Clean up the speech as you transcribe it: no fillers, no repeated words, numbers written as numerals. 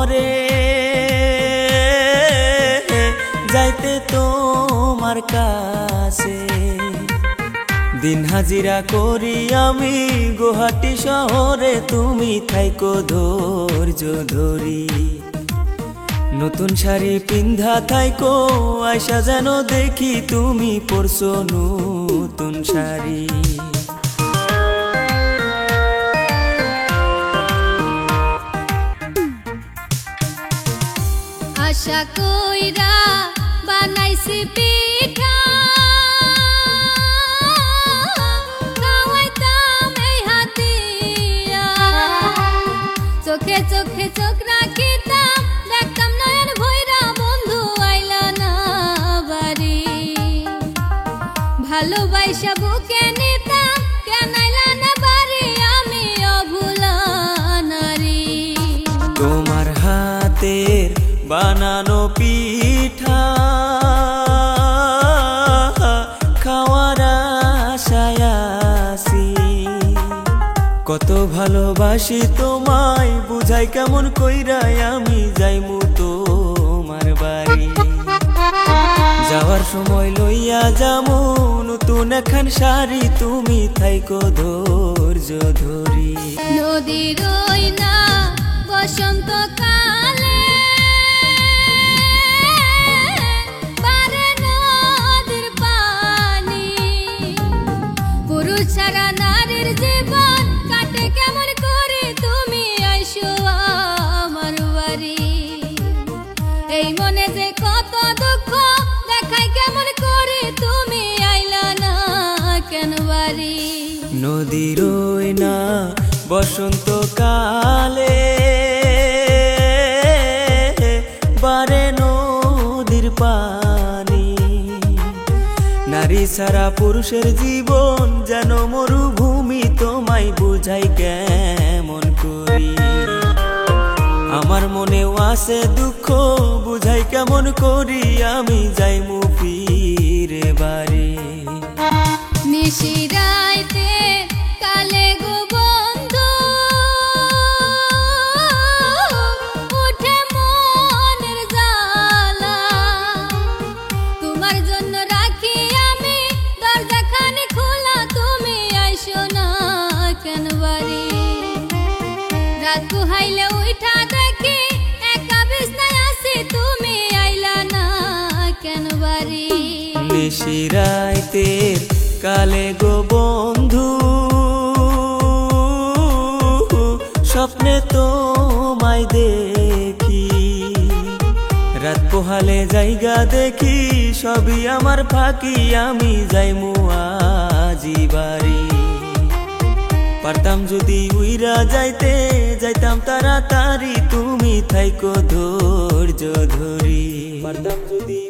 শহরে যাইতে তোমার কাছে দিন হাজিরা করি আমি গুয়াহাটি শহরে তুমি থাইকো ধৈর্য ধরি নতুন শাড়ি পিন্ধা থাইকো আয়সা যেন দেখি তুমি পরছো নতুন শাড়ি আশা কইরা বানাইছি পিঠা খাওয়াইতাম এই হাতিয়া চোখে চোখে চোখ রাখিতাম দেখতাম নয়ন ভৈরা বন্ধু আইলা না বাড়ি ভালোবাসা বুকে নিতাম কেন আইলা না বাড়ি আমি অভুলা নারী তোমার হাতের বানানো পিঠা খাওয়ার আশায় আছি কত ভালোবাসি তোমায় বুঝাই কেমন কইরাই আমি যাইমু তোমার বাড়ি যাওয়ার সময় লইয়া যামু নতুন একখান শাড়ি তুমি থাইকো ধৈর্য ধরি নদীর ওই না বসন্তকালে ছাড়া নারীর জীবন কাটে কেমন করে তুমি আইসো আমার বাড়ি এই মনে যে কত দুঃখ দেখাই কেমন করে তুমি আইলা না কেন বাড়ি নদীর ওই না বসন্তকালে বারে নদীর পানি নারী ছাড়া পুরুষের জীবন যেন মরুভূমি তোমায় বুঝাই কেমন করি আমার মনেও আছে দুঃখ বুঝাই কেমন করি আমি যাইমু ফিরে বাড়ি নিশিরাইতে কালে গো বন্ধু উঠে মনের জ্বালা তোমার জন্য রাখি আমি দরজাখানি খোলা তুমি আইসো না কেন বাড়ি রাত পোহাইলে উঠা দেখি একা বিছনায় আছি তুমি আইলা না কেন বাড়ি নিশিরাইতের কালে গো বন্ধু স্বপ্নে তোমায় দেখি রাত পোহালে জায়গা দেখি সবই আমার ফাঁকি আমি যাইমু আজি বাড়ি পারতাম যদি উইরা যাইতে যাইতাম তাড়াতাড়ি তুমি থাইকো ধৈর্য ধরি পারতাম যদি